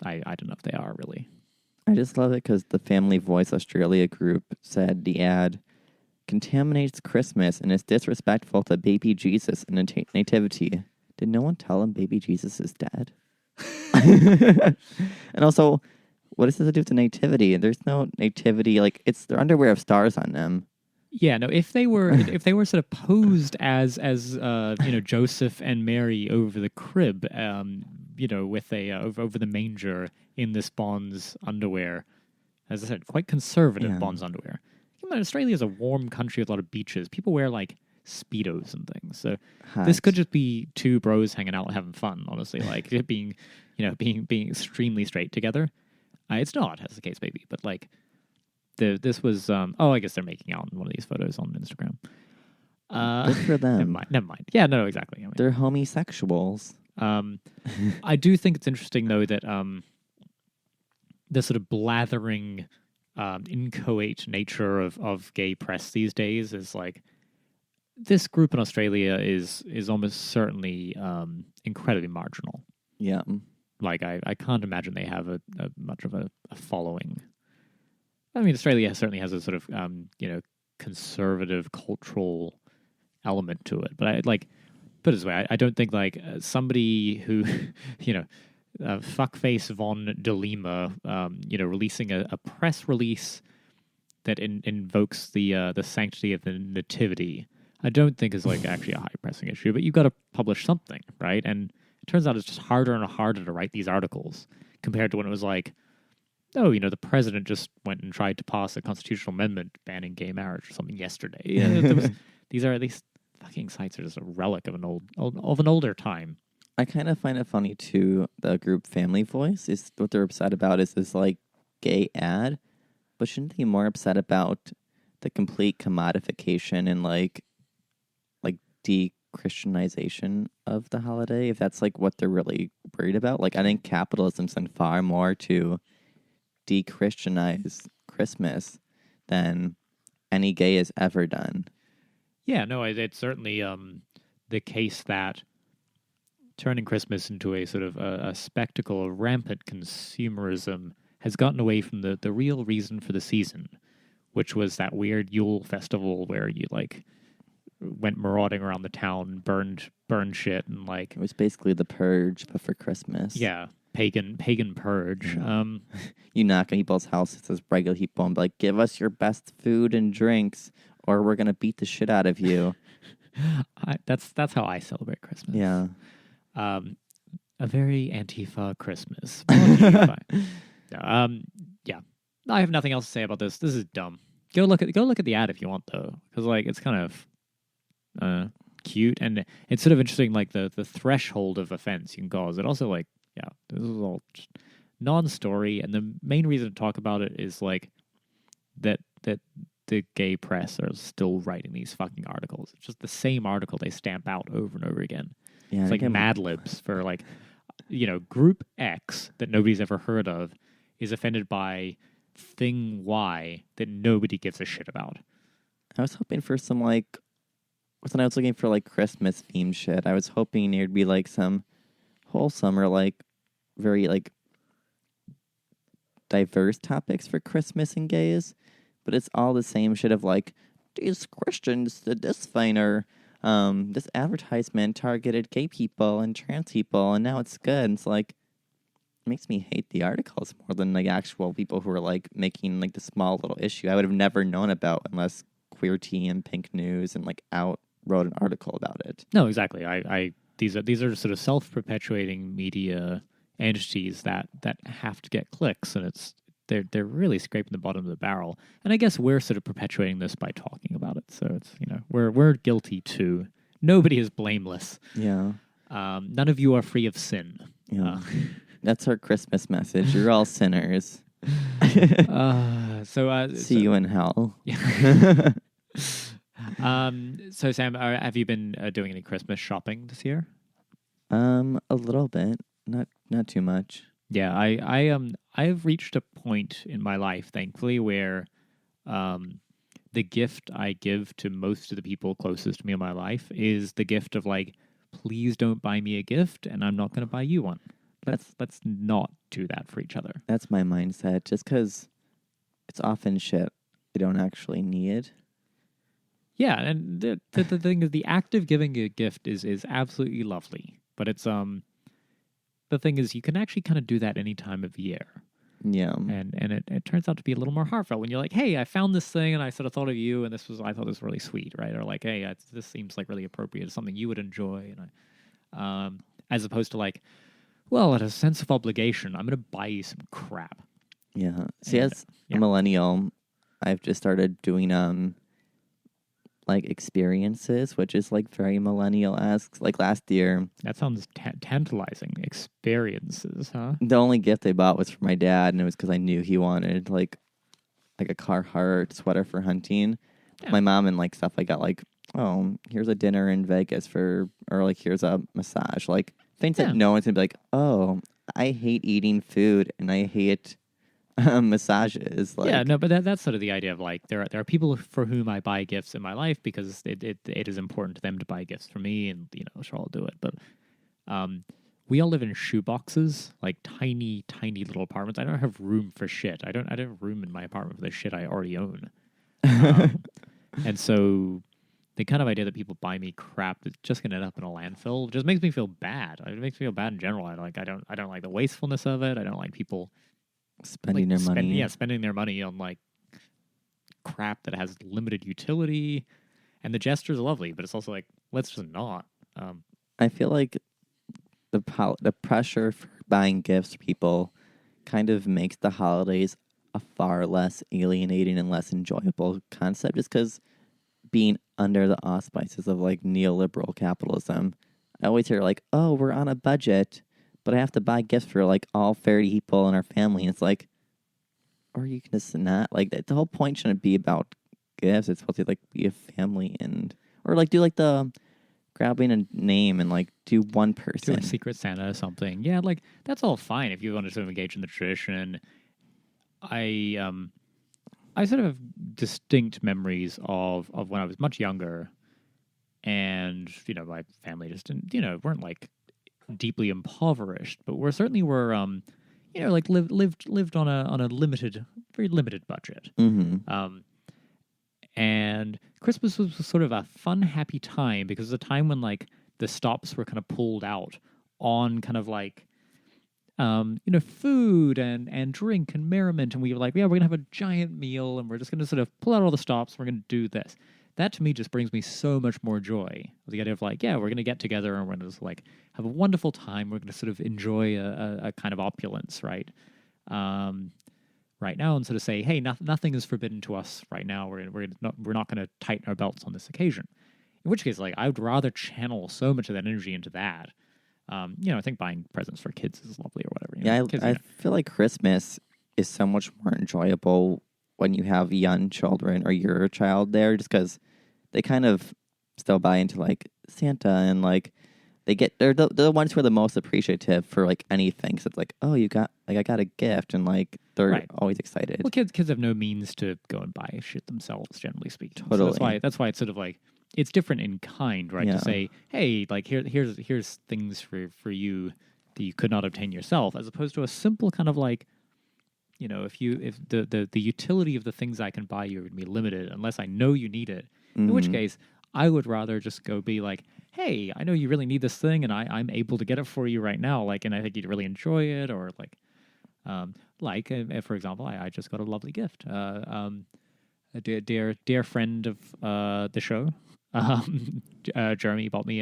I don't know if they are really. I just love it because the Family Voice Australia group said the ad contaminates Christmas and is disrespectful to baby Jesus and nativity. Did no one tell him baby Jesus is dead? And also, what does this have to do with the nativity? There's no nativity. Like, it's their underwear have stars on them. Yeah, no. If they were sort of posed as Joseph and Mary over the crib, with a over the manger in this Bonds underwear, as I said, quite conservative Bonds underwear. Australia is a warm country with a lot of beaches. People wear like Speedos and things, so this could just be two bros hanging out and having fun. Honestly, like being extremely straight together. It's not, as the case may be, but like. This was I guess they're making out in one of these photos on Instagram. Good for them. Never mind. Yeah, no, exactly. I mean, they're homosexuals. I do think it's interesting though that the sort of blathering, inchoate nature of gay press these days is like this group in Australia is almost certainly incredibly marginal. Yeah, like I can't imagine they have a much of a following. I mean, Australia certainly has a sort of, conservative cultural element to it. But I put it this way, I don't think like somebody who, fuckface von de Lima, releasing a press release that invokes the sanctity of the nativity, I don't think is like actually a high pressing issue. But you've got to publish something, right? And it turns out it's just harder and harder to write these articles compared to when it was like, the president just went and tried to pass a constitutional amendment banning gay marriage or something yesterday. Yeah, these fucking sites are just a relic of an older time. I kind of find it funny too. The group Family Voice is what they're upset about is this like gay ad, but shouldn't they be more upset about the complete commodification and like de-Christianization of the holiday? If that's like what they're really worried about, like I think capitalism's done far more to de-Christianize Christmas than any gay has ever done. Yeah, no, it's certainly the case that turning Christmas into a sort of a spectacle of rampant consumerism has gotten away from the real reason for the season, which was that weird Yule festival where you like went marauding around the town, burned shit, and like it was basically the purge, but for Christmas. Yeah. Pagan purge. You knock on people's houses as regular people and be like, give us your best food and drinks or we're going to beat the shit out of you. That's how I celebrate Christmas. Yeah. A very Antifa Christmas. Yeah. I have nothing else to say about this. This is dumb. Go look at the ad if you want though, because like it's kind of cute and it's sort of interesting. Like the threshold of offense you can cause. It also like. Yeah, this is all just non-story, and the main reason to talk about it is like that the gay press are still writing these fucking articles. It's just the same article they stamp out over and over again. Yeah, it's like Mad Libs for like, Group X that nobody's ever heard of is offended by thing Y that nobody gives a shit about. I was hoping for some like, when I was looking for like Christmas themed shit, I was hoping there'd be like some wholesome or like very like diverse topics for Christmas and gays, but it's all the same shit of like these Christians did this thing or this advertisement targeted gay people and trans people and now it's good. And it's like it makes me hate the articles more than like actual people who are like making like the small little issue I would have never known about unless Queer Tea and Pink News and like Out wrote an article about it. No, exactly. These are sort of self-perpetuating media entities that have to get clicks, and they're really scraping the bottom of the barrel. And I guess we're sort of perpetuating this by talking about it. So it's we're guilty too. Nobody is blameless. Yeah. None of you are free of sin. Yeah. That's our Christmas message. You're all sinners. See you in hell. Yeah. So Sam, have you been doing any Christmas shopping this year? A little bit, not too much. Yeah, I've reached a point in my life, thankfully, where the gift I give to most of the people closest to me in my life is the gift of like, please don't buy me a gift, and I'm not going to buy you one. Let's not do that for each other. That's my mindset. Just because it's often shit I don't actually need. Yeah, and the thing is, the act of giving a gift is absolutely lovely. But it's the thing is, you can actually kind of do that any time of year. Yeah. And it turns out to be a little more heartfelt when you're like, hey, I found this thing and I sort of thought of you, and I thought this was really sweet, right? Or like, hey, this seems like really appropriate, it's something you would enjoy, and as opposed to like, well, at a sense of obligation, I'm going to buy you some crap. Yeah. See, as a millennial, I've just started doing like experiences, which is like very millennial-esque. Like last year, that sounds tantalizing. Experiences, huh? The only gift I bought was for my dad, and it was because I knew he wanted like a Carhartt sweater for hunting. Yeah. My mom and like stuff, I got like, oh, here's a dinner in Vegas or like here's a massage. Like things that no one's gonna be like, oh, I hate eating food and I hate massages. Like, yeah, no, but that's sort of the idea of like there are people for whom I buy gifts in my life because it is important to them to buy gifts for me, and sure, I'll do it. But we all live in shoe boxes, like tiny little apartments. I don't have room for shit. I don't have room in my apartment for the shit I already own. And so the kind of idea that people buy me crap that's just gonna end up in a landfill just makes me feel bad. It makes me feel bad in general. I don't like the wastefulness of it. I don't like people spending their money. Yeah, spending their money on like crap that has limited utility. And the gestures are lovely, but it's also like, let's just not. I feel like the pressure for buying gifts for people kind of makes the holidays a far less alienating and less enjoyable concept, just because being under the auspices of like neoliberal capitalism, I always hear like, oh, we're on a budget, but I have to buy gifts for like all 30 people in our family. And it's like, or you can just not, like, the whole point shouldn't be about gifts. It's supposed to like be a family, or like do like the grabbing a name and like do one person. Do a Secret Santa or something. Yeah, like that's all fine if you want to sort of engage in the tradition. I sort of have distinct memories of when I was much younger, and my family just didn't, weren't like deeply impoverished, but we certainly were like lived on a very limited budget. Mm-hmm. And Christmas was sort of a fun, happy time because it was a time when like the stops were kind of pulled out on kind of like food and drink and merriment, and we were like, yeah, we're gonna have a giant meal and we're just gonna sort of pull out all the stops, we're gonna do this. That to me just brings me so much more joy. The idea of like, yeah, we're gonna get together and we're gonna just like have a wonderful time. We're gonna sort of enjoy a kind of opulence, right? Right now, and sort of say, hey, nothing is forbidden to us right now. We're not gonna tighten our belts on this occasion. In which case, like, I would rather channel so much of that energy into that. I think buying presents for kids is lovely or whatever. Yeah, I feel like Christmas is so much more enjoyable when you have young children or you're a child there, just because they kind of still buy into like Santa, and like they're the ones who are the most appreciative for like anything. So it's like, oh, I got a gift, and like they're always excited. Well, kids have no means to go and buy shit themselves, generally speaking. Totally. So that's why it's sort of like, it's different in kind, right? Yeah. To say, hey, like here's things for you that you could not obtain yourself, as opposed to a simple kind of like, if the utility of the things I can buy you would be limited unless I know you need it. Mm-hmm. In which case, I would rather just go be like, hey, I know you really need this thing, and I'm able to get it for you right now. Like, and I think you'd really enjoy it, or like, for example, I just got a lovely gift. A dear friend of the show. Jeremy bought me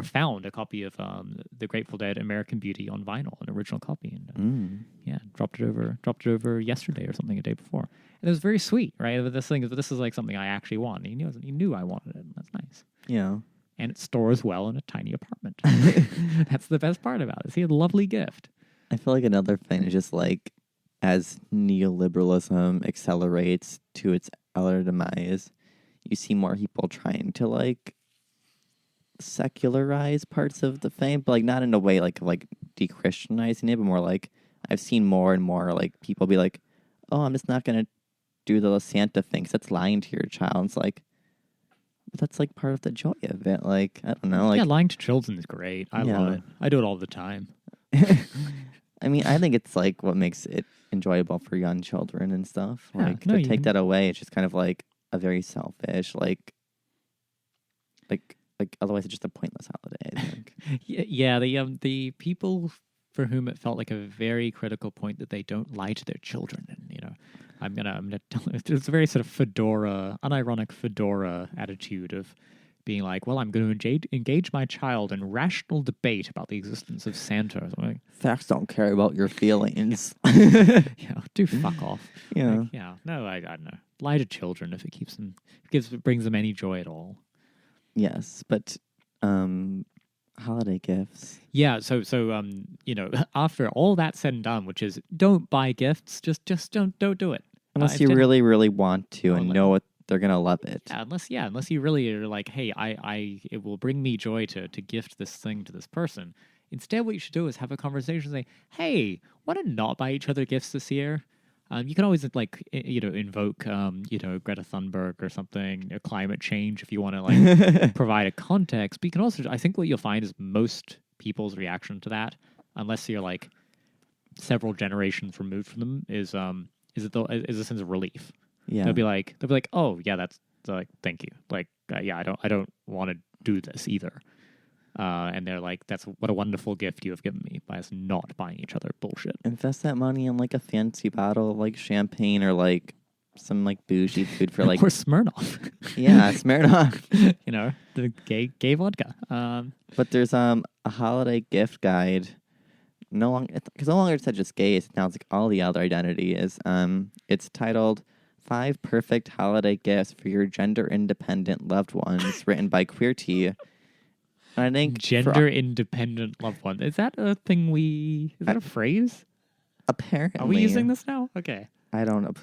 found a copy of the Grateful Dead American Beauty on vinyl, an original copy, and dropped it over yesterday or something, a day before, and it was very sweet, right? But this is like something I actually want. He knew I wanted it, and that's nice. Yeah, and it stores well in a tiny apartment. That's the best part about it. He had a lovely gift. I feel like another thing is just like, as neoliberalism accelerates to its utter demise, you see more people trying to like secularize parts of the faith, but like not in a way like de-Christianizing it, but more like I've seen more and more like people be like, oh, I'm just not gonna do the Santa thing. 'Cause that's lying to your child. It's like, but that's like part of the joy of it. Like, I don't know. Like, yeah, lying to children is great. I love it. I do it all the time. I mean, I think it's like what makes it enjoyable for young children and stuff. Yeah, Like, no, to take that away, it's just kind of like a very selfish, like otherwise it's just a pointless holiday, I think. Yeah, the people for whom it felt like a very critical point that they don't lie to their children, and I'm gonna tell it's a very sort of unironic fedora attitude of being like, well, I'm going to engage my child in rational debate about the existence of Santa or something. Facts don't care about your feelings. Yeah, do fuck off. Yeah. Like, yeah. No, I don't know. Lie to children if it brings them any joy at all. Yes, but holiday gifts. Yeah, so after all that said and done, which is don't buy gifts, just don't do it. Unless you really, really want to and know what they're gonna love it. Yeah, unless you really are like, hey, it will bring me joy to gift this thing to this person. Instead, what you should do is have a conversation and say, hey, why not not buy each other gifts this year? You can always invoke Greta Thunberg or something, climate change if you want to like provide a context. But you can also, I think, what you'll find is most people's reaction to that, unless you're like several generations removed from them, is a sense of relief. Yeah, they'll be like, oh yeah, that's like, thank you. Like, yeah, I don't want to do this either. And they're like, that's what a wonderful gift you have given me by us not buying each other bullshit. Invest that money in like a fancy bottle of like champagne or like some like bougie food for like or Smirnoff. Yeah, Smirnoff. The gay vodka. But there's a holiday gift guide. No longer it's just gays. Now it's like all the other identity is. It's titled 5 Perfect Holiday Gifts for Your Gender Independent Loved Ones, written by Queer Tea. I think gender independent loved one. Is that a thing is that a phrase? Apparently. Are we using this now? Okay. I don't know.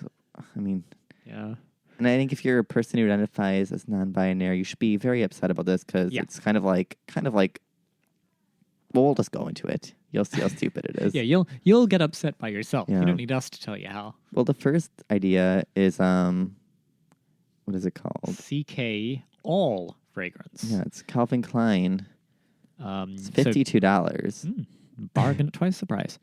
I mean, yeah. And I think if you're a person who identifies as non-binary, you should be very upset about this because it's kind of like, well, we'll just go into it. You'll see how stupid it is. Yeah, you'll get upset by yourself. Yeah. You don't need us to tell you how. Well, the first idea is, what is it called? CK All Fragrance. Yeah, it's Calvin Klein. It's $52. Bargain at twice the price.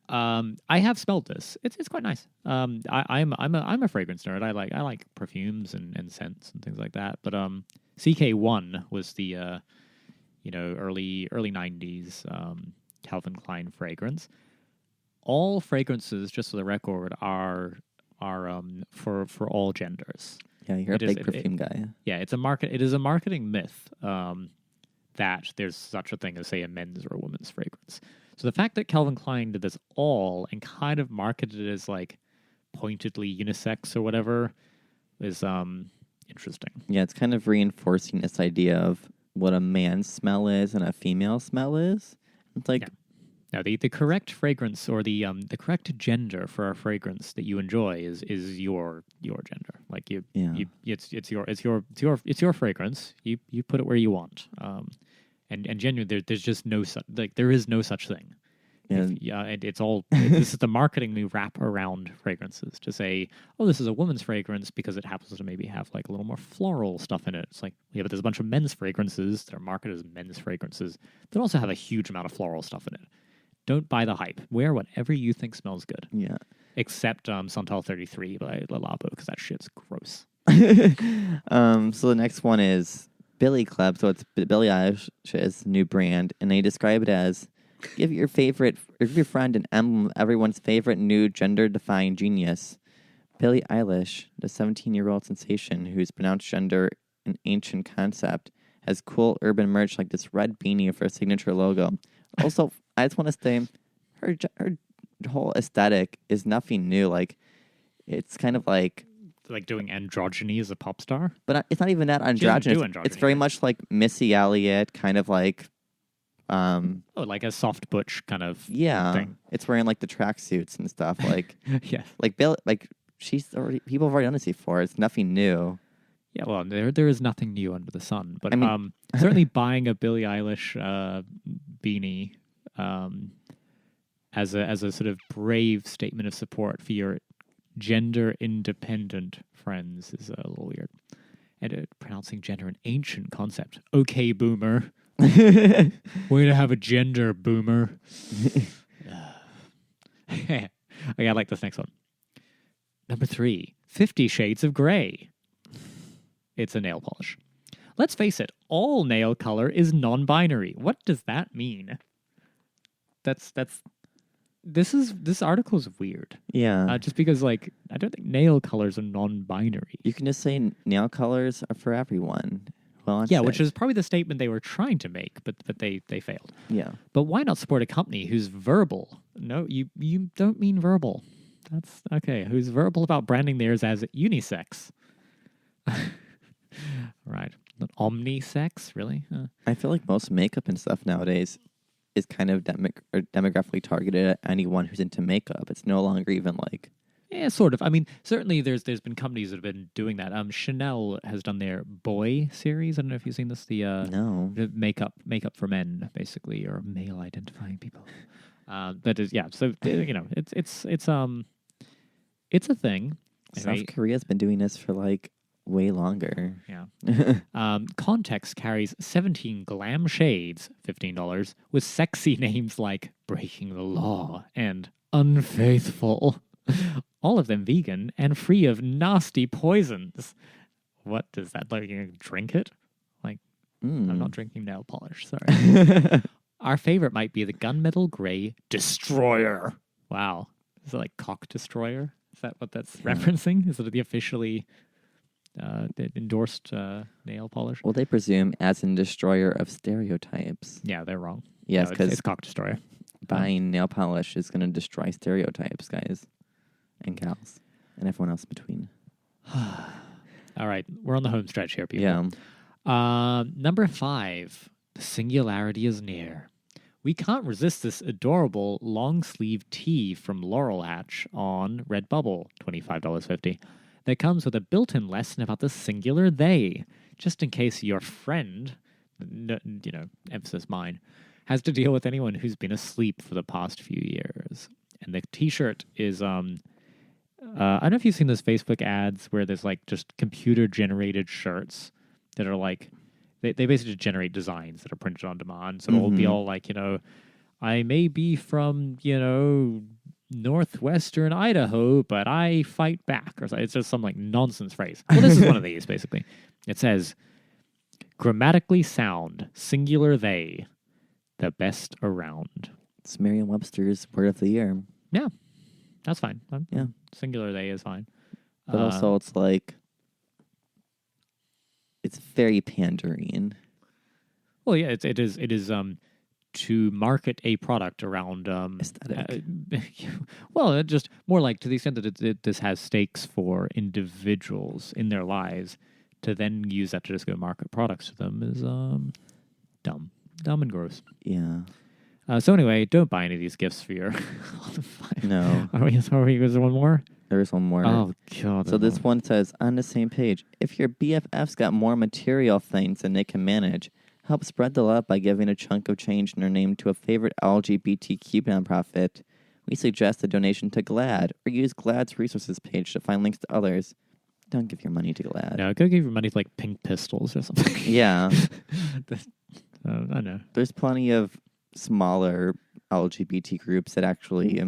I have smelled this. It's quite nice. I'm a fragrance nerd. I like perfumes and scents and things like that. But CK1 was the early 90s Calvin Klein fragrance. All fragrances, just for the record, are for all genders. Yeah, you're a big perfume guy. Yeah, it is a marketing myth that there's such a thing as, say, a men's or a woman's fragrance. So the fact that Calvin Klein did this all and kind of marketed it as like pointedly unisex or whatever is interesting. Yeah, it's kind of reinforcing this idea of what a man's smell is and a female smell is. It's like now the correct fragrance or the correct gender for a fragrance that you enjoy is your gender. Like it's your fragrance. You put it where you want. And genuinely, there's just no there is no such thing. Yeah, and it's all this is the marketing we wrap around fragrances to say, oh, this is a woman's fragrance because it happens to maybe have like a little more floral stuff in it. It's like, yeah, but there's a bunch of men's fragrances that are marketed as men's fragrances that also have a huge amount of floral stuff in it. Don't buy the hype. Wear whatever you think smells good. Yeah, except Santal 33 by Le Labo because that shit's gross. So the next one is Billy Club. So it's Billie Eilish's new brand, and they describe it as give your friend an emblem of everyone's favorite new gender-defying genius. Billie Eilish, the 17-year-old sensation who's pronounced gender an ancient concept, has cool urban merch like this red beanie for a signature logo. Also, I just want to say, her whole aesthetic is nothing new. Like, it's kind of like doing androgyny as a pop star, but it's not even that androgynous. It's very much like Missy Elliott, kind of like like a soft butch kind of thing. It's wearing like the tracksuits and stuff. Like yes, like Bill, like people have already done this before. It's nothing new. Yeah, well, there is nothing new under the sun. But I mean, certainly buying a Billie Eilish beanie as a sort of brave statement of support for your gender-independent friends is a little weird. And pronouncing gender an ancient concept. Okay, boomer. Way to have a gender, boomer. Okay, I like this next one. Number 3, 50 Shades of Grey. It's a nail polish. Let's face it, all nail color is non-binary. What does that mean? This article is weird. Yeah. Just because, like, I don't think nail colors are non-binary. You can just say nail colors are for everyone. Well, yeah, which is probably the statement they were trying to make, but they failed. Yeah. But why not support a company who's verbal? No, you don't mean verbal. That's okay. Who's verbal about branding theirs as unisex? Right. Not omnisex, really? I feel like most makeup and stuff nowadays is kind of demographically targeted at anyone who's into makeup. It's no longer even like... Yeah, sort of. I mean, certainly there's been companies that have been doing that. Chanel has done their Boy series. I don't know if you've seen this. No. The makeup for men, basically, or male identifying people. That is, yeah. So it's a thing. South Korea's been doing this for like way longer. Yeah. Context carries 17 glam shades, $15, with sexy names like Breaking the Law and Unfaithful. All of them vegan and free of nasty poisons. What does that like? You drink it? Like, I'm not drinking nail polish. Sorry. Our favorite might be the Gunmetal Gray Destroyer. Wow. Is it like Cock Destroyer? Is that what that's referencing? Is it the officially endorsed nail polish? Well, they presume as in destroyer of stereotypes. Yeah, they're wrong. Yes, because it's Cock Destroyer. Buying nail polish is going to destroy stereotypes, guys and gals and everyone else in between. All right, we're on the home stretch here, people. Yeah. Number 5, the singularity is near. We can't resist this adorable long-sleeve tee from Laurel Hatch on Redbubble, $25.50. That comes with a built-in lesson about the singular they, just in case your friend, emphasis mine, has to deal with anyone who's been asleep for the past few years. And the t-shirt is, I don't know if you've seen those Facebook ads where there's like just computer-generated shirts that are like, they basically generate designs that are printed on demand. So it'll be all like, I may be from, northwestern Idaho, but I fight back. Or so. It's just some like nonsense phrase. Well, this is one of these, basically. It says, grammatically sound, singular they, the best around. It's Merriam-Webster's word of the year. Yeah, that's fine. Yeah. Singular they is fine. But also it's like, it's very pandering. Well, yeah, it is to market a product around aesthetic. Well, just more like to the extent that this has stakes for individuals in their lives, to then use that to just go market products to them is dumb and gross. Yeah. So anyway, don't buy any of these gifts for your. No. Is there one more? There's one more. Oh god. So this one says on the same page, if your BFF's got more material things than they can manage, help spread the love by giving a chunk of change in their name to a favorite LGBTQ nonprofit. We suggest a donation to GLAAD, or use GLAAD's resources page to find links to others. Don't give your money to GLAAD. No, go give your money to like Pink Pistols or something. Yeah. I know. There's plenty of smaller LGBT groups that actually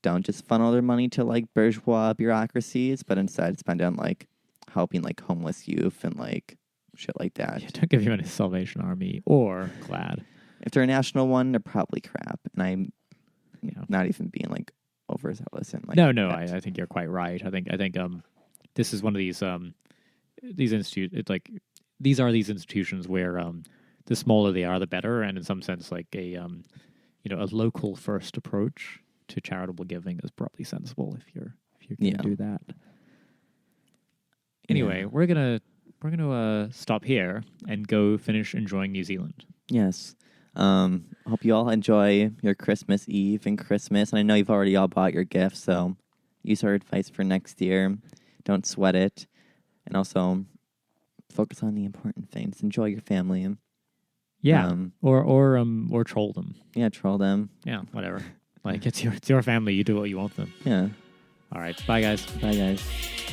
don't just funnel their money to like bourgeois bureaucracies, but instead spend on like helping like homeless youth and like shit like that. Yeah, don't give your money to Salvation Army or GLAAD. If they're a national one, they're probably crap. And I'm not even being like overzealous and like no, I think you're quite right. I think this is one of these institutes. It's like these are these institutions where the smaller they are, the better, and in some sense, like a local first approach to charitable giving is probably sensible if you're going to do that. Anyway, we're gonna stop here and go finish enjoying New Zealand. Yes. Hope you all enjoy your Christmas Eve and Christmas. And I know you've already all bought your gifts, so use our advice for next year. Don't sweat it. And also focus on the important things. Enjoy your family. Yeah. Or troll them. Yeah, troll them. Yeah, whatever. Like it's your family, you do what you want them. Yeah. All right. Bye, guys. Bye, guys.